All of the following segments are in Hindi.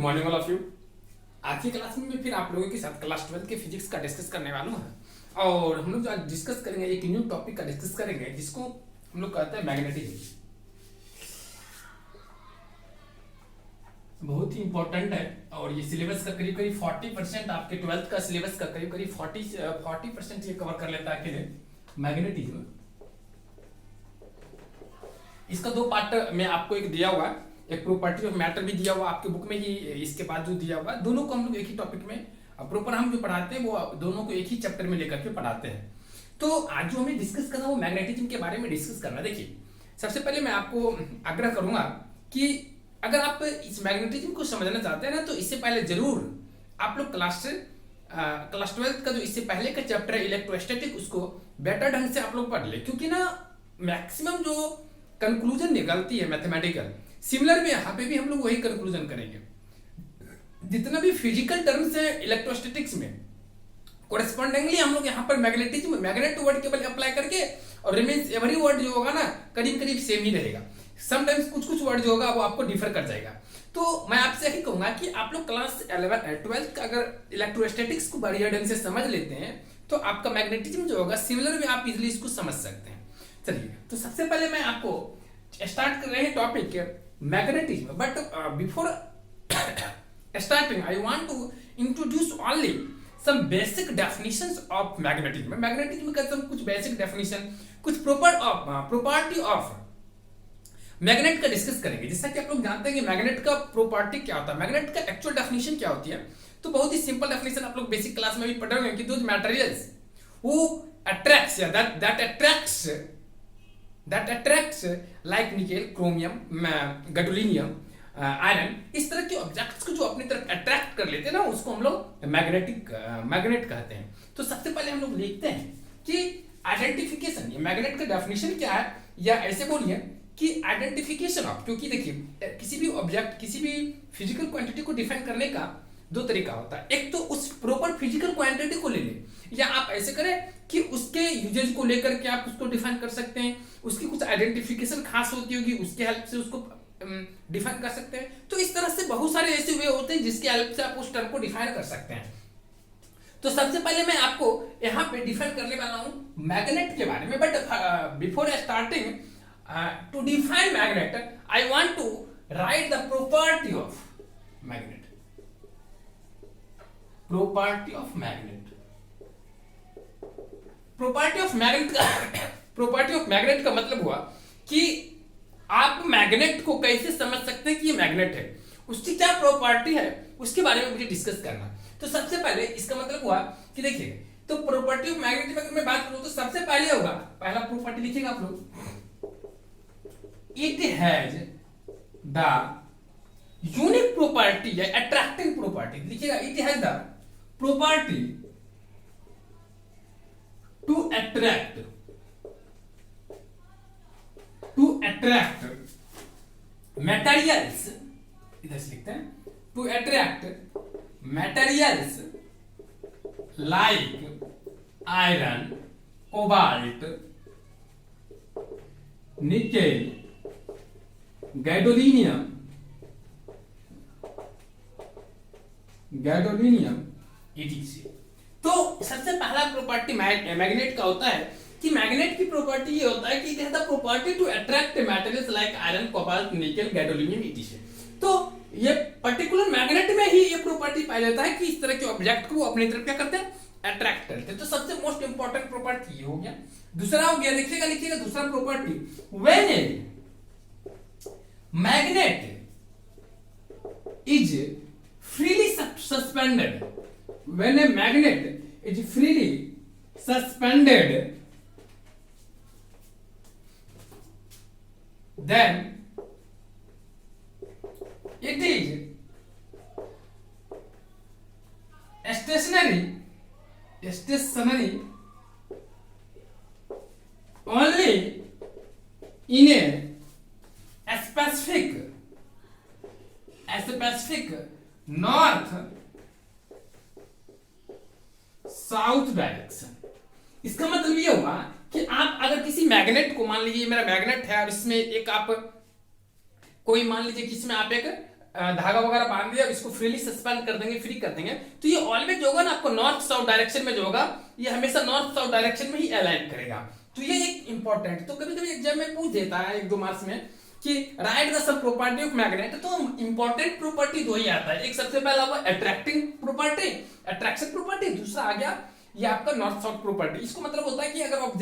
Morning all of you. आज की क्लास में मैं फिर आप लोगों के साथ क्लास 12 के फिजिक्स का डिस्कस करने वाला हूँ और हम लोग जो आज डिस्कस करेंगे एक न्यू टॉपिक का डिस्कस करेंगे जिसको हम लोग कहते हैं मैग्नेटिज्म। बहुत ही इंपॉर्टेंट है और ये सिलेबस का करीब करीब 40% आपके 12th का सिलेबस का करीब करीब 40% ये कवर कर लेता है अकेले मैग्नेटिज्म। इसका दो पार्ट में आपको एक दिया हुआ है, एक प्रॉपर्टी ऑफ मैटर भी दिया हुआ आपके बुक में ही, इसके बाद जो दिया हुआ दोनों को हम लोग एक ही टॉपिक में प्रॉपर हम जो पढ़ाते हैं वो दोनों को एक ही चैप्टर में लेकर के पढ़ाते हैं। तो आज जो हमें डिस्कस करना वो मैग्नेटिज्म के बारे में डिस्कस करना। देखिए सबसे पहले मैं आपको आग्रह करूंगा कि अगर आप इस मैग्नेटिज्म को समझना चाहते हैं ना तो इससे पहले जरूर आप लोग क्लास 12 का जो इससे पहले का चैप्टर है इलेक्ट्रोस्टैटिक उसको बेटर ढंग से आप लोग पढ़ ले, क्योंकि ना मैक्सिमम जो कंक्लूजन निकलती है मैथमेटिकल सिमिलर में यहाँ पे भी हम लोग वही कंक्लूजन करेंगे। जितना भी फिजिकल टर्म्स है इलेक्ट्रोस्टैटिक्स में कोरेस्पॉन्डिंगली हम लोग यहाँ पर मैग्नेटिज्म मैग्नेट वर्ड केवल अप्लाई करके और रिमेन्स एवरी वर्ड जो होगा ना करीब करीब सेम ही रहेगा। समटाइम्स कुछ कुछ वर्ड जो होगा वो आपको डिफर कर जाएगा। तो मैं आपसे यही कहूंगा कि आप लोग क्लास 12 का अगर इलेक्ट्रोस्टैटिक्स को बढ़िया ढंग से समझ लेते हैं तो आपका मैग्नेटिज्म जो होगा सिमिलर में आप इजिली इसको समझ सकते हैं। चलिए तो सबसे पहले मैं आपको स्टार्ट कर रहे हैं topic magnetism, but before starting I want to introduce only some basic definitions of magnetism. Magnetism का सब कुछ बेसिक डेफिनेशन कुछ प्रॉपर्टी ऑफ मैग्नेट का डिस्कस करेंगे। जैसा कि आप लोग जानते हैं कि मैग्नेट का प्रॉपर्टी क्या होता है, मैग्नेट का एक्चुअल डेफिनेशन क्या होती है। तो बहुत ही सिंपल डेफिनेशन आप लोग बेसिक क्लास में भी पढ़ रहे हैं कि दोज मटेरियल्स हु अट्रैक्ट्स या that attracts like nickel, chromium, gadolinium, iron, इस तरह के ऑब्जेक्ट्स को जो अपनी तरफ अट्रैक्ट कर लेते हैं ना उसको हम लोग मैग्नेट कहते हैं। तो सबसे पहले हम लोग लिखते हैं कि आइडेंटिफिकेशन, ये मैग्नेट का डेफिनेशन क्या है या ऐसे बोलिए कि आइडेंटिफिकेशन ऑफ, क्योंकि देखिए किसी भी ऑब्जेक्ट किसी भी फिजिकल क्वांटिटी को डिफाइन करने का दो तरीका होता है। एक तो उस प्रॉपर फिजिकल क्वांटिटी को ले ले या आप ऐसे करें कि उसके यूजेज को लेकर के आप उसको डिफाइन कर सकते हैं, उसकी कुछ आइडेंटिफिकेशन खास होती होगी उसके हेल्प से उसको डिफाइन कर सकते हैं। तो इस तरह से बहुत सारे ऐसे वे होते हैं जिसके हेल्प से आप उस टर्म को डिफाइन कर सकते हैं। तो सबसे पहले मैं आपको यहाँ पे डिफाइन करने वाला हूँ मैग्नेट के बारे में, but before starting to define magnet I want to write the property of magnet. Property of magnet, property of magnet का मतलब हुआ कि आप मैग्नेट को कैसे समझ सकते हैं कि ये मैग्नेट है, उसकी क्या प्रॉपर्टी है उसके बारे में मुझे डिस्कस करना। तो सबसे पहले इसका मतलब हुआ कि देखिए तो प्रॉपर्टी ऑफ मैग्नेट की अगर मैं बात करूं तो सबसे पहले होगा पहला प्रॉपर्टी लिखिएगा आप लोग, it has the unique property या अट्रैक्टिंग प्रॉपर्टी, लिखिएगा it has the property to attract materials, इधर से लिखते हैं to attract materials like iron, cobalt, nickel, gadolinium etc। तो सबसे पहला प्रॉपर्टी मैग्नेट का होता है कि मैग्नेट की प्रॉपर्टी ये होता है कि it has the property to attract materials like iron, cobalt, nickel, gadolinium etc। तो ये पर्टिकुलर मैग्नेट में ही ये प्रॉपर्टी पाया जाता है कि इस तरह के ऑब्जेक्ट को वो अपनी तरफ क्या करते हैं, अट्रैक्ट करते हैं। तो सबसे मोस्ट इंपॉर्टेंट प्रॉपर्टी ये हो गया। दूसरा हो गया, लिखिएगा दूसरा property, when a magnet is freely suspended, when a magnet is freely suspended then it is stationary only in a specific north south direction. इसका मतलब ये हुआ कि आप अगर किसी मैग्नेट को, मान लीजिए मेरा मैग्नेट है और इसमें एक आप कोई मान लीजिए कि इसमें आप एक धागा वगैरह बांध दिया, इसको फ्रीली सस्पेंड कर देंगे, फ्री कर देंगे, तो ये ऑलवेज जो होगा ना आपको नॉर्थ साउथ डायरेक्शन में जो होगा ये हमेशा नॉर्थ साउथ डायरेक्शन में ही अलाइन करेगा। तो ये एक इंपॉर्टेंट, तो कभी कभी एग्जाम में पूछ देता है 1-2 मार्क्स में कि right the sub property of magnet, तो इंपॉर्टेंट प्रॉपर्टी दो ही आता है। एक सबसे पहला हुआ अट्रैक्टिंग प्रॉपर्टी, अट्रैक्शन प्रॉपर्टी, दूसरा आ गया ये आपका नॉर्थ साउथ प्रॉपर्टी। इसको मतलब होता है कि अगर आप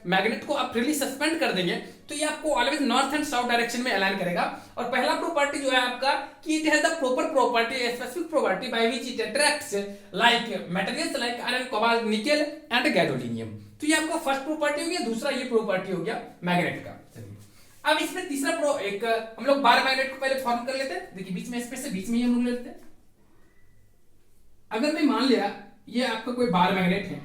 मैग्नेट को आप फ्रीली सस्पेंड कर देंगे तो ये आपको always north and south direction में अलाइन करेगा। और पहला प्रॉपर्टी जो है आपका कि it has the proper property, specific property by which it attracts like materials like iron, cobalt, nickel and gadolinium. तो ये आपका फर्स्ट प्रॉपर्टी हो गया, दूसरा ये प्रॉपर्टी हो गया मैग्नेट का। चलिए अब इसमें तीसरा एक हम लोग बार मैग्नेट को पहले फॉर्म कर लेते हैं। देखिए बीच में स्पेस है, बीच में ही हम लोग लेते हैं। अगर मैं मान लिया ये आपका कोई बार मैग्नेट है,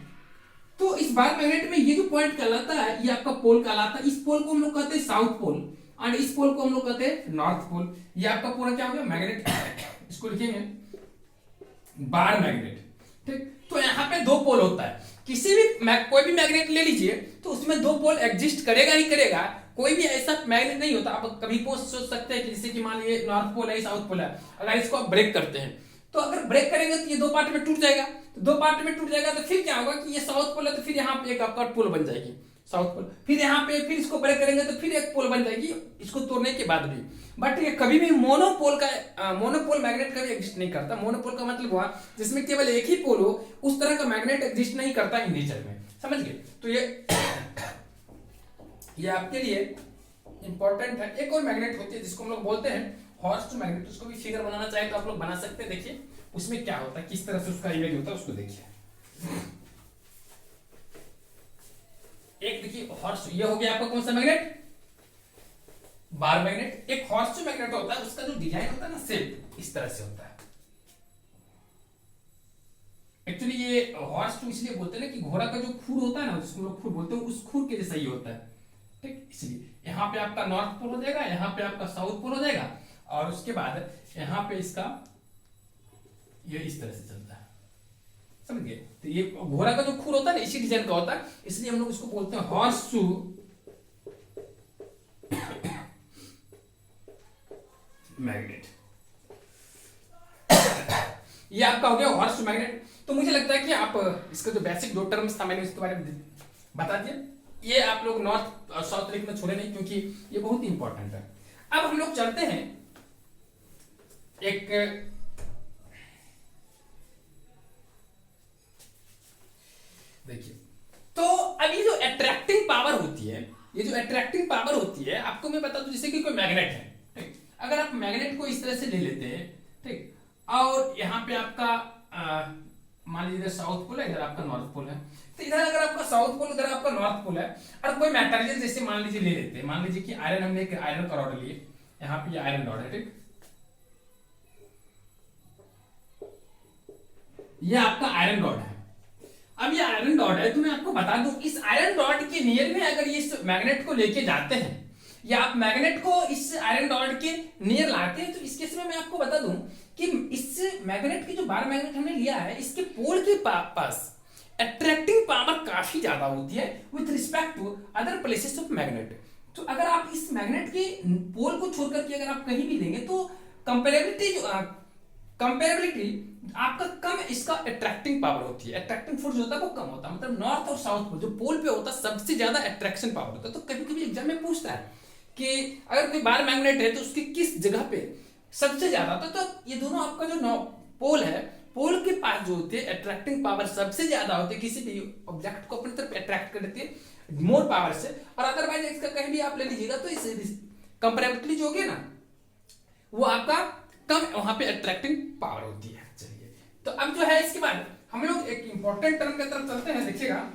तो इस बार मैग्नेट में ये जो पॉइंट कहलाता है ये आपका पोल कहलाता है। इस पोल को हम लोग कहते हैं साउथ पोल और इस पोल को हम लोग कहते हैं नॉर्थ पोल। ये आपका पूरा क्या हो गया मैग्नेट, इसको लिखेंगे बार मैग्नेट। ठीक, तो यहाँ पे दो पोल होता है। किसी भी कोई भी मैग्नेट ले लीजिए तो उसमें दो पोल एग्जिस्ट करेगा ही करेगा। कोई भी ऐसा मैग्नेट नहीं होता, आप कभी सोच सकते हैं कि जैसे कि मान लीजिए नॉर्थ पोल है, साउथ पोल है, अगर इसको आप ब्रेक करते हैं तो अगर ब्रेक करेंगे तो ये दो पार्ट में टूट जाएगा। तो दो पार्ट में टूट जाएगा तो फिर क्या होगा कि ये साउथ पोल है तो फिर यहाँ पे एक आपका पोल बन जाएगी साउथ पोल, फिर यहाँ पे फिर इसको ब्रेक करेंगे तो फिर एक पोल बन जाएगी इसको तोड़ने के बाद भी। बट ये कभी भी मोनोपोल मैग्नेट कभी एग्जिस्ट नहीं करता। मोनोपोल का मतलब हुआ जिसमें केवल एक ही पोल हो, उस तरह का मैग्नेट एग्जिस्ट नहीं करता इन नेचर में, समझ गए। तो ये आपके लिए इंपॉर्टेंट है। एक और मैग्नेट होती है जिसको हम लोग बोलते हैं हॉर्स मैग्नेट। उसको भी फिगर बनाना चाहे तो आप लोग बना सकते हैं। देखिए उसमें क्या होता है, किस तरह से उसका इमेज होता है उसको देखिए। एक देखिए हॉर्स, ये हो गया आपका कौन सा मैग्नेट, बार मैग्नेट। एक हॉर्स मैग्नेट होता है, उसका जो डिजाइन होता है ना शेप इस तरह से होता है। एक्चुअली ये हॉर्स इसलिए बोलते हैं ना कि घोड़ा का जो खुर होता है ना जिसको हम लोग खुर बोलते हैं, उस खुर के जैसा ही होता है। ठीक, इसलिए यहाँ पे आपका नॉर्थ पोल हो जाएगा, यहाँ पे आपका साउथ पोल हो जाएगा और उसके बाद यहाँ पे इसका ये इस तरह से चलता है, समझ गए। तो ये घोड़ा का जो खुर होता है ना इसी डिजाइन का होता है, इसलिए हम लोग इसको बोलते हैं हॉर्स मैग्नेट। ये आपका हो गया हॉर्स मैग्नेट। तो मुझे लगता है कि आप इसका जो बेसिक दो टर्म्स था मैंने उसके बारे में बता दिया। ये आप लोग नॉर्थ और साउथ लिखना छोड़े नहीं क्योंकि ये बहुत इंपॉर्टेंट है। अब हम लोग चलते हैं एक देखिए, तो अब ये जो अट्रैक्टिंग पावर होती है, ये जो अट्रैक्टिंग पावर होती है आपको मैं बता दूं, जैसे कि कोई मैग्नेट है, ठीक, अगर आप मैग्नेट को इस तरह से ले लेते हैं, ठीक, और यहाँ पे आपका मान लीजिए इधर साउथ पोल है, इधर आपका नॉर्थ पोल है, तो इधर अगर आपका साउथ पोल उधर आपका नॉर्थ पोल है और कोई मेटेरियल जैसे मान लीजिए ले लेते हैं, मान लीजिए कि आयरन, हमने एक आयरन का रॉड लिए, यहाँ पे आयरन रॉड है, ठीक, ये आपका आयरन रॉड है। अब ये आयरन रॉड है तो मैं आपको बता दूं इस आयरन रॉड के नियर में अगर ये इस मैग्नेट को लेके जाते हैं या आप मैग्नेट को इस आयरन रॉड के नियर लाते हैं, तो इस केस में मैं आपको बता दूं कि इस मैग्नेट की जो बार मैग्नेट हमने लिया है इसके पोल के पास अट्रैक्टिंग पावर काफी ज्यादा होती है with respect to other places of magnet. तो अगर आप इस मैग्नेट के पोल को छोड़ करके अगर आप कहीं भी देंगे तो कंपेरेबिलिटी आपका कम इसका अट्रैक्टिंग पावर होती है, अट्रैक्टिंग फोर्स होता है वो कम होता है। मतलब नॉर्थ और साउथ पोल जो पोल पे होता है सबसे ज्यादा अट्रैक्शन पावर होता है। तो कभी कभी एग्जाम में पूछता है कि अगर कोई बार मैग्नेट है तो उसकी किस जगह पे सबसे ज्यादा, तो ये दोनों आपका जो पोल है, पोल के पास जो होते हैं अट्रैक्टिंग पावर सबसे ज्यादा होती है, किसी भी ऑब्जेक्ट को अपनी तरफ अट्रैक्ट कर देती है मोर पावर से। और अदरवाइज इसका कहीं भी आप ले लीजिएगा तो इस कंपेरेबिलिटी जो होगी ना वो आपका कम वहां पे अट्रैक्टिंग पावर होती है। चलिए तो अब जो है इसके बाद हम लोग एक इंपॉर्टेंट टर्म की तरफ चलते हैं, देखिएगा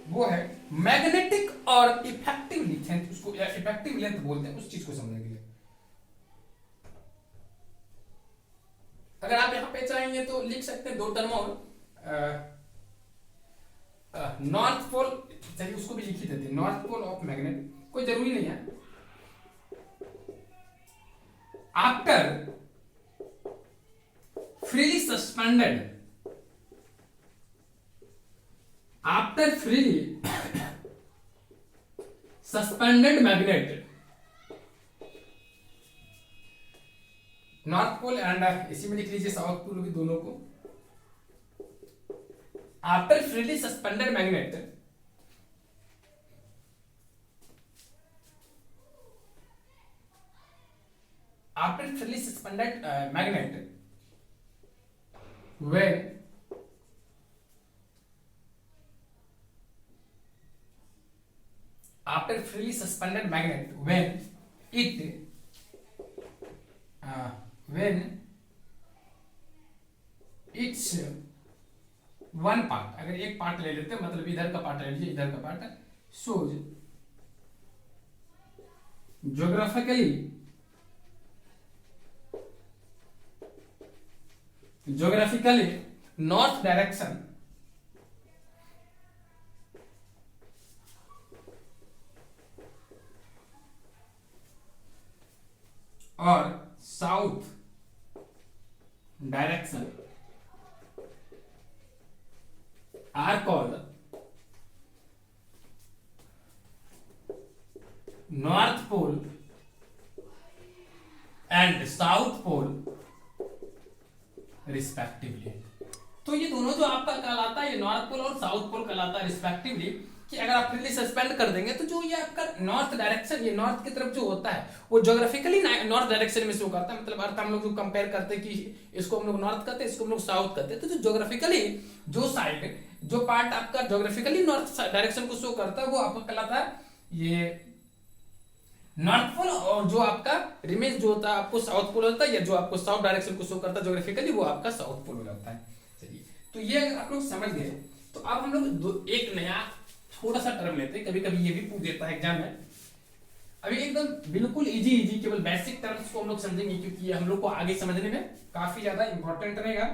वो है मैग्नेटिक और इफेक्टिव लेंथ, उसको इफेक्टिव लेंथ बोलते हैं, उस चीज को समझने के लिए अगर आप यहां पे चाहेंगे तो लिख सकते हैं दो टर्म और नॉर्थ पोल, चलिए उसको भी लिख ही देते हैं, नॉर्थ पोल ऑफ मैग्नेट, कोई जरूरी नहीं है। After freely suspended magnet pole and इसी में लिख लीजिए साउथ पोल भी दोनों को। After freely suspended magnet, after freely suspended magnet when after freely suspended magnet when it's one part, अगर एक पार्ट ले लेते हैं मतलब इधर का पार्ट ले लीजिए, इधर का part shows geographically north direction or south direction are called north pole and south pole respectively. तो ये दोनों जो आपका कहलाता है, ये नॉर्थ पोल और साउथ पोल कहलाता है रिस्पेक्टिवली, कि अगर आप फ्रीली सस्पेंड कर देंगे तो जो ये आपका नॉर्थ डायरेक्शन, ये नॉर्थ की तरफ जो होता है वो ज्योग्राफिकली नॉर्थ डायरेक्शन में शो करता है। मतलब अर्थ हम लोग जो कंपेयर करते हैं कि इसको हम लोग नॉर्थ कहते हैं, इसको हम लोग साउथ कहते हैं, तो जो ज्योग्राफिकली जो साइड, जो पार्ट आपका ज्योग्राफिकली नॉर्थ डायरेक्शन को शो करता है वो आपका कहलाता है ये नॉर्थ पोल, और जो आपका रिमेज जो होता है आपको साउथ पोल होता है, या जो आपको साउथ डायरेक्शन को शो करता है ज्योग्राफिकली वो आपका साउथ पोल हो जाता है। चलिए, तो ये अगर आप लोग समझ गए तो अब हम लोग एक नया थोड़ा सा टर्म लेते हैं, कभी कभी ये भी पूछ देता है एग्जाम में। अभी एकदम बिल्कुल इजी केवल बेसिक टर्म्स को हम लोग समझेंगे, क्योंकि ये हम लोग को आगे समझने में काफी ज्यादा इंपॉर्टेंट रहेगा।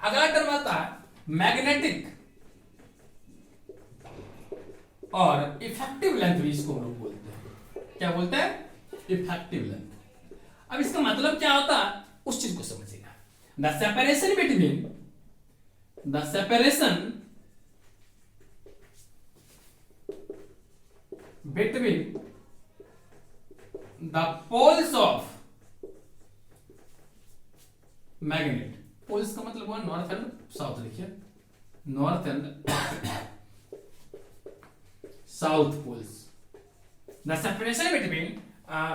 अगला टर्म आता है मैग्नेटिक और इफेक्टिव लेंथ, भी इसको हम लोग बोलते हैं। क्या बोलते हैं? Effective length. अब इसका मतलब क्या होता है उस चीज को समझिएगा। The separation between the poles of magnet, poles का मतलब हुआ नॉर्थ एंड साउथ, लिखिए north and south poles. The separation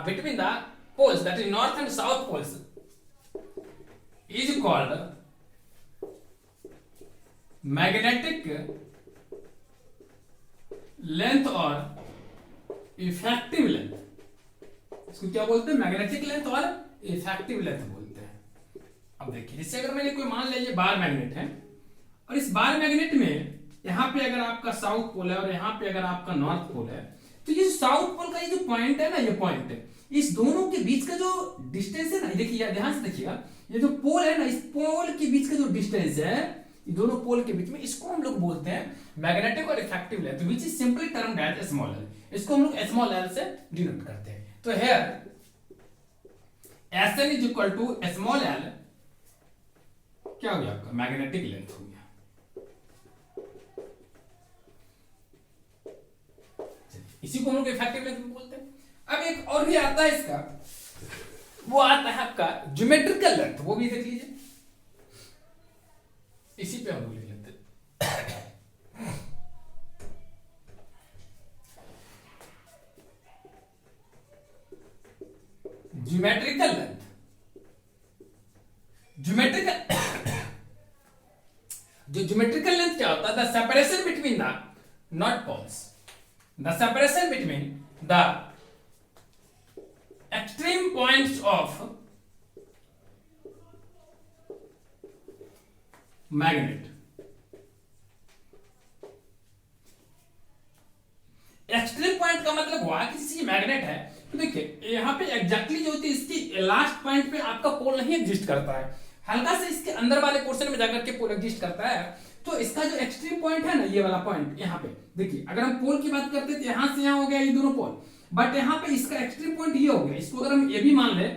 between the poles, that is north and south poles, is called magnetic length or effective length. इसको क्या बोलते हैं? मैग्नेटिक लेंथ और इफेक्टिव लेंथ बोलते हैं। अब देखिए, जैसे अगर मैंने कोई मान लीजिए बार मैग्नेट है, और इस बार मैग्नेट में यहाँ पे अगर आपका साउथ पोल है और यहाँ पे अगर आपका नॉर्थ पोल है, तो ये साउथ पोल का ये जो पॉइंट है ना, ये पॉइंट है, इस दोनों के बीच का जो डिस्टेंस है ना, देखिए ध्यान से देखिएगा, ये जो पोल है ना, इस पोल के बीच का जो डिस्टेंस है, ये दोनों पोल के बीच में, इसको हम लोग बोलते हैं मैग्नेटिक और effective length, which is simply termed as small L. इसको हम लोग स्मॉल एल से डिनोट करते हैं। तो here Sn is equal to small L, क्या हो गया आपका? मैग्नेटिक लेंथ हो गया। इसी को हम लोग इफेक्टिव लेंथ बोलते हैं। अब एक और भी आता है इसका, वो आता है आपका ज्योमेट्रिकल लेंथ, वो भी देख लीजिए, इसी पे हम लोग लिख लेते हैं। ज्योमेट्रिकल लेंथ, जो ज्योमेट्रिकल लेंथ क्या होता है? The separation between the not poles, the separation between the extreme points of magnet। Extreme point का मतलब हुआ कि जैसे मैग्नेट है, तो देखिए यहाँ पे एग्जैक्टली जो होती है इसकी लास्ट पॉइंट पे आपका पोल नहीं एग्जिस्ट करता है, हल्का से इसके अंदर वाले पोर्शन में जाकर के पोल एग्जिस्ट करता है। तो इसका जो एक्सट्रीम पॉइंट है ना, ये वाला पॉइंट यहाँ पे देखिए, अगर हम पोल की बात करते हैं तो यहाँ से यहाँ हो गया ये दोनों पोल, बट यहाँ पे इसका एक्सट्रीम पॉइंट ये हो गया। इसको अगर हम ए बी मान ले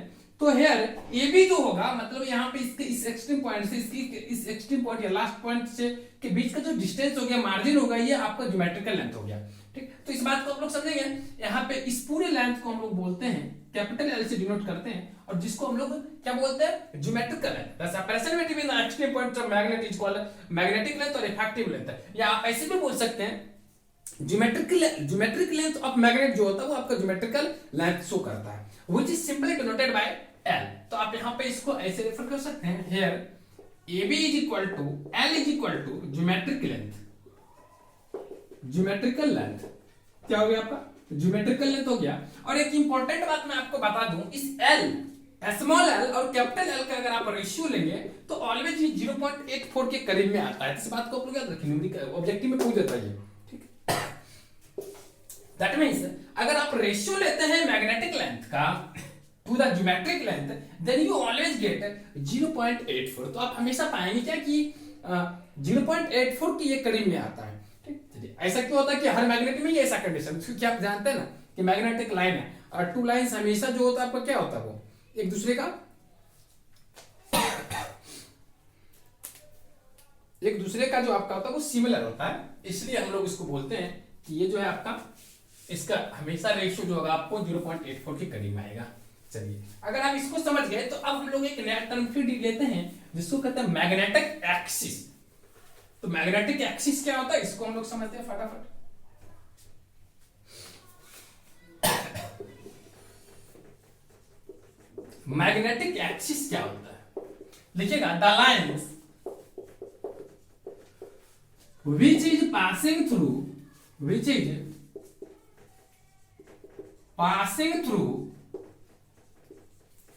तो हेयर ए बी जो होगा, मतलब यहाँ पे इसके इस एक्सट्रीम पॉइंट से इसकी इस एक्सट्रीम पॉइंट या लास्ट पॉइंट से के बीच का जो डिस्टेंस हो गया, मार्जिन होगा, ये आपका ज्योमेट्रिकल लेंथ हो गया। ठीक, तो इस बात को आप लोग समझेंगे। यहाँ पे इस पूरे लेंथ को हम लोग बोलते हैं, कैपिटल एल से डिनोट करते हैं, और जिसको हम लोग क्या बोलते हैं, geometrical length. The separation between the extreme points of magnet is called magnetic length और इफेक्टिव लेंथ। या आप ऐसे भी बोल सकते हैं ज्योमेट्रिक लेंथ ऑफ मैग्नेट जो होता है वो आपका ज्योमेट्रिकल लेंथ शो करता है, which is simply denoted by L. तो आप यहाँ पे इसको ऐसे रेफर कर सकते हैं, here AB is equal to L is equal to geometric length. Geometrical length क्या हो गया आपका, ज्योमेट्रिकल लेंथ हो गया। और एक इंपॉर्टेंट बात मैं आपको बता दूं, इस L, स्मॉल l और कैपिटल L का अगर आप रेशियो लेंगे तो ऑलवेज ये 0.84 के करीब में आता है। इस बात को आप लोग याद रखेंगे, ऑब्जेक्टिव में पूछ देता है ये, ठीक है। दैट मींस अगर आप रेशियो लेते हैं मैग्नेटिक लेंथ का to the geometric length, then you always get 0.84। तो आप हमेशा पाएंगे क्या कि 0.84 के ये करीब में आता है, ठीक। चलिए, ऐसा क्यों होता है कि हर मैग्नेट में ही ऐसा कंडीशन, क्योंकि आप जानते हैं ना कि मैग्नेटिक लाइन है और टू लाइंस हमेशा जो होता है आपका क्या होता है, वो एक दूसरे का जो आपका होता है वो सिमिलर होता है। इसलिए हम लोग इसको बोलते हैं कि ये जो है आपका, इसका हमेशा रेशियो जो होगा आपको 0.84 के करीब में आएगा। चलिए, अगर आप इसको समझ गए तो अब हम लोग एक नया टर्म फिर लेते हैं जिसको कहते हैं मैग्नेटिक एक्सिस। तो मैग्नेटिक एक्सिस क्या होता है, इसको हम लोग समझते हैं फटाफट। मैग्नेटिक एक्सिस क्या होता है, लिखिएगा, the lines which is passing through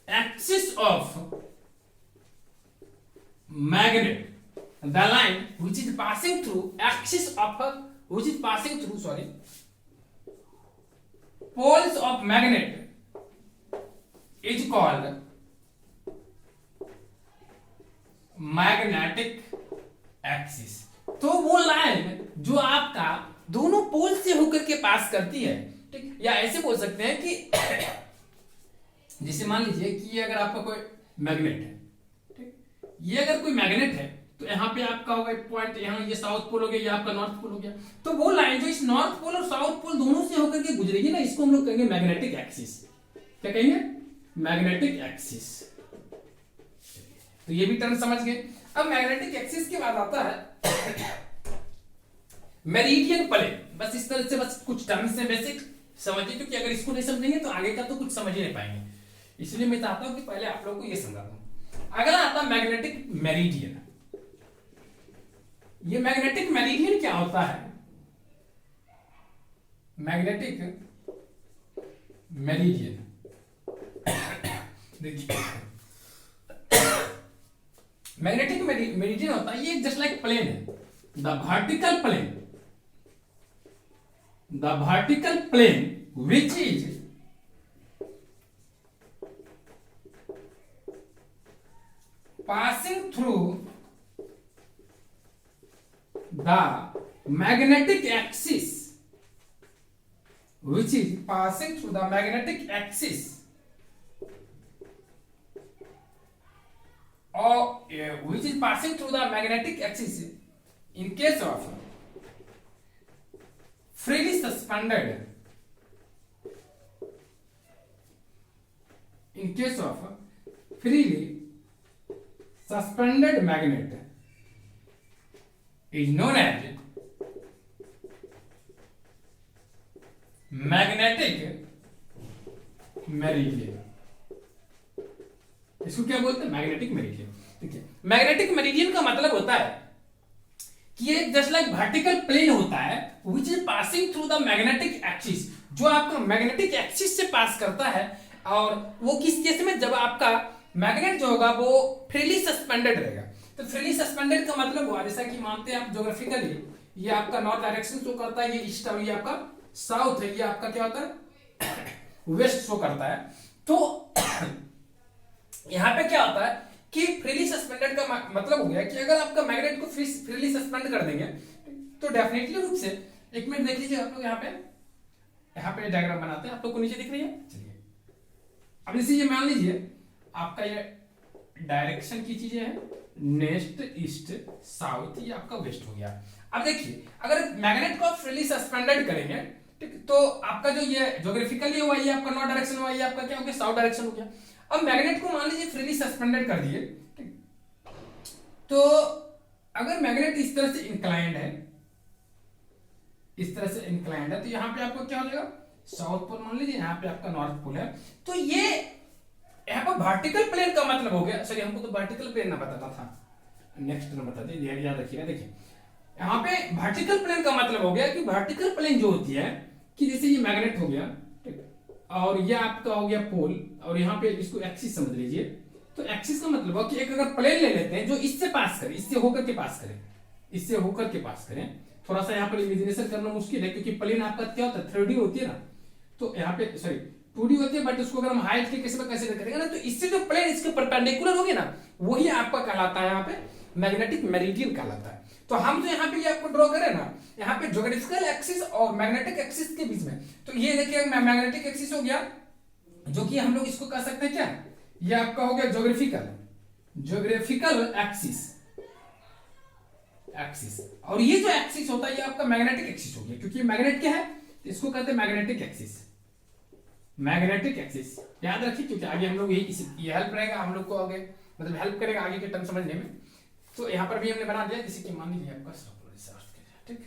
axis of magnet, the line which is passing through poles of magnet is called magnetic axis। तो वो लाइन जो आपका दोनों पोल से होकर के पास करती है, ठीक। या ऐसे बोल सकते हैं कि जैसे मान लीजिए कि ये अगर आपका कोई मैग्नेट है, ठीक, ये अगर कोई मैग्नेट है तो यहाँ पे आपका होगा एक पॉइंट, यहाँ ये साउथ पोल हो गया, ये आपका नॉर्थ पोल हो गया। तो वो लाइन जो इस नॉर्थ पोल और साउथ पोल दोनों से होकर के गुजरेगी ना, इसको हम लोग कहेंगे मैग्नेटिक एक्सिस। क्या कहेंगे, मैग्नेटिक एक्सिस। तो ये भी टर्म समझ गए। अब मैग्नेटिक एक्सिस के बाद आता है मेरिडियन प्लेन। बस इस तरह से बस कुछ टर्म्स हैं बेसिक समझिए, क्योंकि अगर इसको नहीं समझेंगे तो आगे का तो कुछ समझ ही नहीं पाएंगे। इसलिए मैं चाहता हूं कि पहले आप लोगों को ये समझा दूं। अगला आता है मैग्नेटिक मेरिडियन। ये मैग्नेटिक मेरिडियन क्या होता है, मैग्नेटिक मेरिडियन देखिए, मैग्नेटिक मेरिडियन होता है, ये जस्ट लाइक प्लेन है, the vertical plane which is passing through the magnetic axis, which is passing through the magnetic axis which is passing through the magnetic axis in case of freely suspended, in case of freely suspended magnet is known as magnetic meridian. इसको क्या बोलते हैं, मैग्नेटिक मेरिडियन। ठीक है, मैग्नेटिक मेरिडियन का मतलब होता है कि ये जस्ट लाइक वर्टिकल प्लेन होता है which is passing through the magnetic axis, जो आपका मैग्नेटिक एक्सिस से पास करता है। और वो किस केस में, जब आपका मैग्नेट जो होगा वो फ्रीली सस्पेंडेड रहेगा। तो फ्रीली सस्पेंडेड का मतलब हुआ, जैसा कि मानते हैं आप ज्योग्राफिकली, ये आपका नॉर्थ डायरेक्शन शो करता है, ये ईस्ट और ये आपका साउथ है, ये आपका क्या होता है वेस्ट शो करता है। तो यहां पे क्या होता है कि फ्रीली सस्पेंडेड का मतलब हो गया कि अगर आपका मैग्नेट को फ्रीली सस्पेंड कर देंगे तो डेफिनेटली रूप से, एक मिनट देख लीजिए आप लोग, यहाँ पे डायग्राम बनाते हैं, आप लोग को नीचे दिख रही है। चलिए, अब जैसे ये मान लीजिए आपका ये डायरेक्शन की चीजें है, नेक्स्ट ईस्ट साउथ, ये आपका वेस्ट हो गया। अब देखिए, अगर मैग्नेट को आप फ्रीली सस्पेंडेड करेंगे ठीक, तो आपका जो ये ज्योग्राफिकली हुआ, ये आपका नॉर्थ डायरेक्शन हुआ, ये आपका क्या हो गया, साउथ डायरेक्शन हो गया। अब मैग्नेट को मान लीजिए फ्रीली सस्पेंडेड कर दिए, ठीक, तो अगर मैग्नेट इस तरह से इंक्लाइंड है, इस तरह से इंक्लाइंड है, तो यहाँ पे आपको क्या हो जाएगा, साउथ पोल मान लीजिए, यहाँ पे आपका नॉर्थ पोल है। तो ये यहाँ पर वर्टिकल प्लेन का मतलब हो गया, सॉरी हमको तो वर्टिकल प्लेन ना बताना था, नेक्स्ट में बता दीजिए, याद रखिएगा। देखिए यहाँ पे वर्टिकल प्लेन का मतलब हो गया कि वर्टिकल प्लेन जो होती है कि जैसे ये मैग्नेट हो गया, ठीक, और ये आपका हो गया पोल, और यहाँ पे इसको एक्सिस समझ लीजिए। तो एक्सिस का मतलब हो कि एक अगर प्लेन ले लेते हैं जो इससे पास करे, इससे होकर के पास करे, इससे होकर के पास करें, थोड़ा सा यहाँ पर इमेजिनेशन करना मुश्किल है क्योंकि प्लेन आपका क्या होता है, 3D होती है ना, तो यहाँ पे सॉरी 2D होती है, बट उसको अगर हम हाइट के केस में कैसे करेंगे ना, तो इससे जो प्लेन इसके परपेंडिकुलर होगी ना, वही आपका कहलाता है यहाँ पे मैग्नेटिक मेरिडियन कहलाता है। तो हम जो यहाँ पे ये आपको ड्रॉ करें ना, यहाँ पे ज्योग्राफिकल एक्सिस और मैग्नेटिक एक्सिस के बीच में, तो ये देखिए मैग्नेटिक एक्सिस हो गया, जो कि हम लोग इसको कह सकते हैं क्या, ये आपका हो गया ज्योग्राफिकल एक्सिस, और ये जो एक्सिस होता है ये आपका मैग्नेटिक एक्सिस हो गया, क्योंकि मैग्नेट क्या है, इसको कहते हैं मैग्नेटिक एक्सिस। याद रखिए क्योंकि आगे हम लोग ये हेल्प रहेगा हम लोग को, आगे मतलब हेल्प करेगा आगे के टर्म समझने में। तो यहाँ पर भी हमने बना दिया, जैसे कि मान लीजिए आपका ठीक,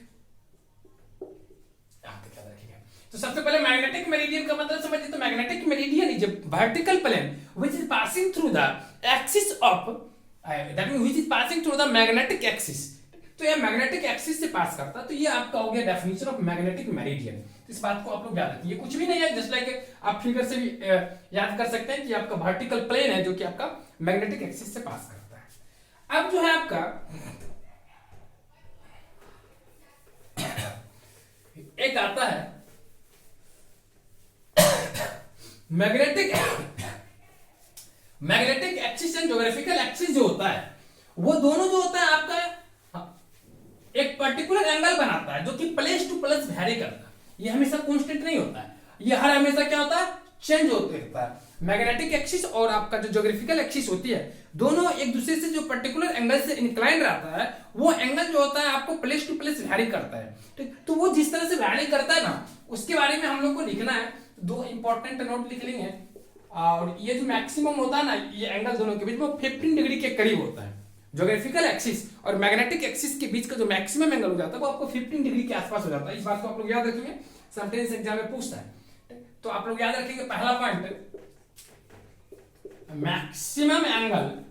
याद रखिएगा। तो सबसे पहले मैग्नेटिक मेरिडियन का मतलब समझिए, तो magnetic meridian is a vertical plane which is passing through the axis of, that means which is passing through the magnetic axis. तो ये मैग्नेटिक एक्सिस से पास करता है, तो ये आपका हो गया डेफिनेशन ऑफ मैग्नेटिक मेरिडियन। इस बात को आप लोग याद रखिए, कुछ भी नहीं है, जस्ट लाइक आप फिगर से भी याद कर सकते हैं कि आपका वर्टिकल प्लेन है जो कि आपका मैग्नेटिक एक्सिस से पास करता है। अब जो है आपका एक आता है magnetic axis and geographical axis जो होता है, वो दोनों जो होता है आपका एक पर्टिकुलर एंगल बनाता है जो कि प्लेस टू प्लेस वेरी करता है, ये हमेशा कांस्टेंट नहीं होता है, ये हर हमेशा क्या होता है, चेंज होते रहता है। मैग्नेटिक एक्सिस और आपका जो ज्योग्राफिकल एक्सिस होती है, दोनों एक दूसरे से जो पर्टिकुलर एंगल से इंक्लाइंड रहता है, वो एंगल जो होता है आपको प्लेस टू प्लेस वेरी करता है, ठीक। तो वो जिस तरह से वेरी करता है ना, उसके बारे में हम लोग को लिखना है, दो इंपॉर्टेंट नोट लिख लेंगे। और ये जो मैक्सिमम होता है ना, ये एंगल दोनों के बीच में 15 डिग्री के करीब होता है। ज्योग्राफिकल एक्सिस और मैग्नेटिक एक्सिस के बीच का जो मैक्सिमम एंगल हो जाता है वो आपको 15 डिग्री के आसपास हो जाता है। इस बात को आप लोग याद रखेंगे, समटाइम्स एग्जाम में पूछता है, तो आप लोग याद रखेंगे पहला point, maximum angle